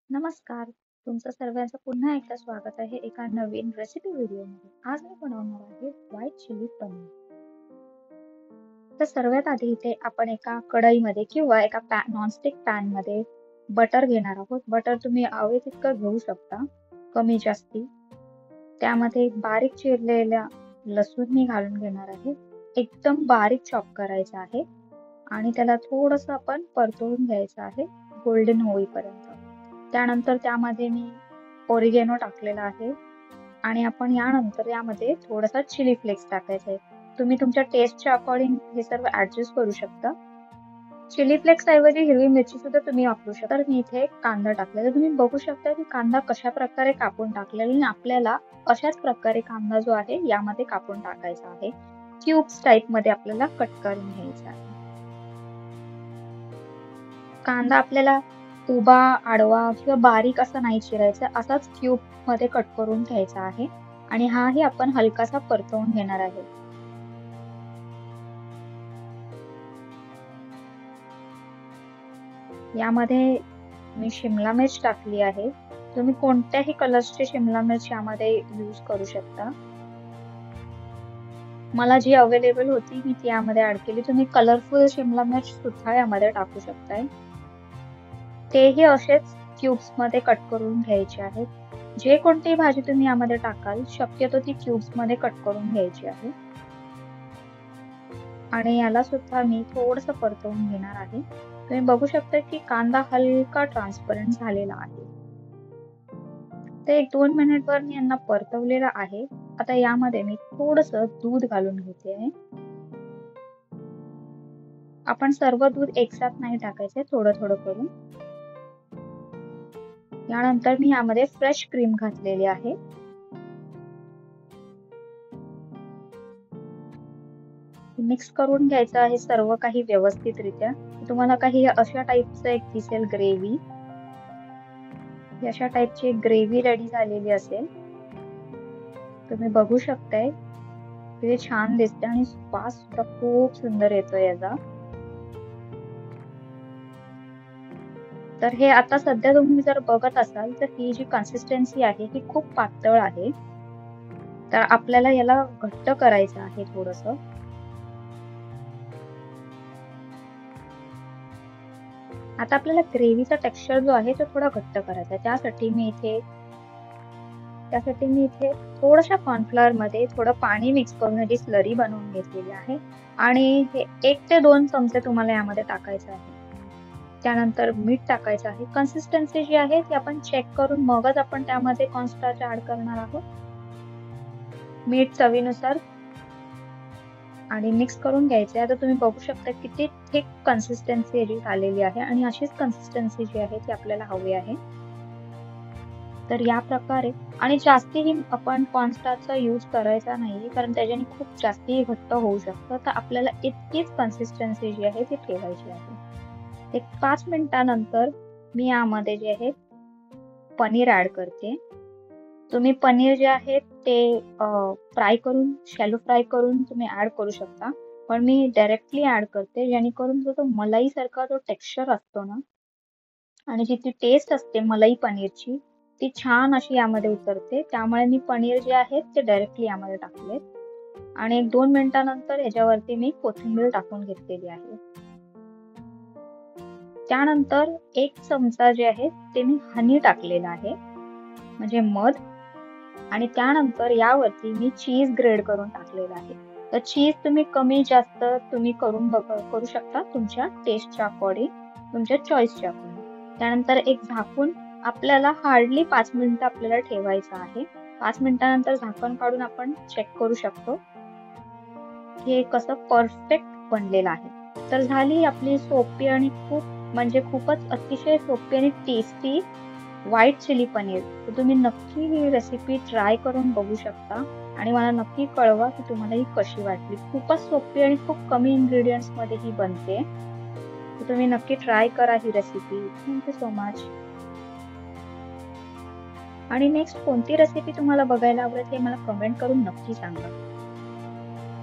नमस्कार. तुमचं सर्वांचं पुन्हा एकदा स्वागत आहे एका नवीन रेसिपी व्हिडिओमध्ये. आज मी बनवणार आहे व्हाईट चिली पनीर. तर सर्वात आधी इथे आपण एका कढईमध्ये किंवा एका नॉनस्टिक पॅनमध्ये बटर घेणार आहोत. बटर तुम्ही हवे तितकं घेऊ शकता, कमी जास्ती. त्यामध्ये बारीक चिरलेला लसूण मी घालून घेणार आहे. एकदम बारीक चॉप करायचा आहे आणि त्याला थोडंसं आपण परतवून घ्यायचं आहे गोल्डन होईपर्यंत. त्यानंतर त्यामध्ये मी ओरिगेनो टाकलेला आहे आणि आपण यामध्ये थोडासा चिली फ्लेक्स टाकायचा आहे. तुम्ही तुमच्या टेस्टच्या अकॉर्डिंग हे सर्व ऍडजस्ट करू शकता. चिली फ्लेक्स ऐवजी हिरवी मिरची सुद्धा तुम्ही वापरू शकता. तर मी इथे कांदा टाकलेला, तुम्ही बघू शकता की कांदा कशा प्रकारे कापून टाकलेला आणि आपल्याला अशाच प्रकारे कांदा जो आहे यामध्ये कापून टाकायचा आहे. क्यूब्स टाइप मध्ये आपल्याला कट करून घ्यायचा आहे. कांदा आपल्याला उभा, आडवा किंवा बारीक असा नाही चिरायचा, असाच क्यूब मध्ये कट करून घ्यायचा आहे आणि हाही आपण हलकासा परतवून घेणार आहे. यामध्ये मी शिमला मिर्च टाकली आहे. तुम्ही कोणत्याही कलर्सची शिमला मिर्च यामध्ये यूज करू शकता. मला जी अवेलेबल होती मी ती यामध्ये ऍड केली. तुम्ही कलरफुल शिमला मिर्च सुद्धा यामध्ये टाकू शकताय. तेही असेच क्यूब्स मध्ये कट करून घ्यायचे आहेत. जे कोणतीही भाजी तुम्ही यामध्ये टाकाल शक्यतो ती क्यूब्स मध्ये कट करून घ्यायची आहे. आणि याला सुद्धा मी थोडंसं परतवून घेणार आहे. तुम्ही बघू शकता की कांदा हलका ट्रान्सपरंट झालेला आहे. ते 1-2 मिनिटभर मी यांना परतवलेलं आहे. आता यामध्ये मी थोडंसं दूध घालून घेते आहे. आपण सर्व दूध एकसाथ नाही टाकायचे, थोडं थोडं करून. यानंतर मी यामध्ये फ्रेश क्रीम घातलेली आहे. मिक्स करून घ्यायचं आहे सर्व काही व्यवस्थितरित्या. तुम्हाला काही अशा टाईपचं एक दिसेल ग्रेव्ही. अशा टाईपची एक ग्रेव्ही रेडी झालेली असेल. तुम्ही बघू शकताय किती छान दिसते आणि वास सुद्धा खूप सुंदर येतोय याचा. तर हे आता सध्या तुम्ही जर बघत असाल तर ही जी कन्सिस्टन्सी आहे ही खूप पातळ आहे. तर आपल्याला याला घट्ट करायचं आहे थोडंसं. आता आपल्याला ग्रेव्हीचा टेक्स्चर जो आहे तो थोडा घट्ट करायचा आहे. त्यासाठी मी इथे थोड्याशा कॉर्नफ्लॉवर मध्ये थोडं पाणी मिक्स करून याची स्लरी बनवून घेतलेली आहे आणि हे 1 ते 2 चमचे तुम्हाला यामध्ये टाकायचं आहे. त्यानंतर मीठ टाकायचं आहे. कन्सिस्टन्सी जी आहे ती आपण चेक करून मगच आपण त्यामध्ये कॉर्नस्टार्च ऍड करणार आहोत. मीठ चवीनुसार आणि मिक्स करून घ्यायचे. आता तुम्ही बघू शकता किती थिक कन्सिस्टन्सी याची झालेली आहे आणि अशीच कन्सिस्टन्सी जी आहे ती आपल्याला हवी आहे. तर या प्रकारे आणि जास्तीही आपण कॉर्नस्टार्चचा यूज करायचा नाही, कारण त्याच्याने खूप जास्ती घट्ट होऊ शकतं. तर आपल्याला इतकीच कन्सिस्टन्सी जी आहे ती ठेवायची आहे. 5 मिनिटानंतर मी यामध्ये जे आहे पनीर ऍड करते. तुम्ही पनीर जे आहे ते शॅलो फ्राय करून तुम्ही ऍड करू शकता, पण मी डायरेक्टली ऍड करते जेणेकरून जो मलाई सारखा जो टेक्स्चर असतो ना आणि जी ती टेस्ट असते मलाई पनीरची ती छान अशी यामध्ये उतरते. त्यामुळे मी पनीर जे आहे ते डायरेक्टली यामध्ये टाकले आणि 1-2 मिनिटानंतर याच्यावरती मी कोथिंबीर टाकून घेतलेली आहे. त्यानंतर 1 चमचा जे आहे ते मी हनी टाकलेला आहे, म्हणजे मध. आणि त्यानंतर यावरती मी चीज ग्रेड करून टाकलेला आहे. तर चीज तुम्ही कमी जास्त तुम्ही करू शकता तुमच्या टेस्टच्या अकॉर्डिंग, तुमच्या चॉईसच्या अकॉर्डिंग. त्यानंतर एक झाकून आपल्याला हार्डली 5 मिनिटं आपल्याला ठेवायचं आहे. 5 मिनिटानंतर झाकण काढून आपण चेक करू शकतो हे कसं परफेक्ट बनलेलं आहे. तर झाली आपली सोपी आणि खूपच अतिशय सोपी आणि टेस्टी व्हाईट चिली पनीर. तर तुम्ही नक्की ही रेसिपी ट्राय करून बघू शकता आणि मला नक्की कळवा की तुम्हाला ही कशी वाटली. खूपच सोपी आणि खूप कमी इन्ग्रेडियंट्स मध्ये ही बनते. तर तुम्ही नक्की ट्राय करा ही रेसिपी. Thank you so much. आणि नेक्स्ट कोणती रेसिपी तुम्हाला बघायला आवडेल हे मला कमेंट करून नक्की सांगा.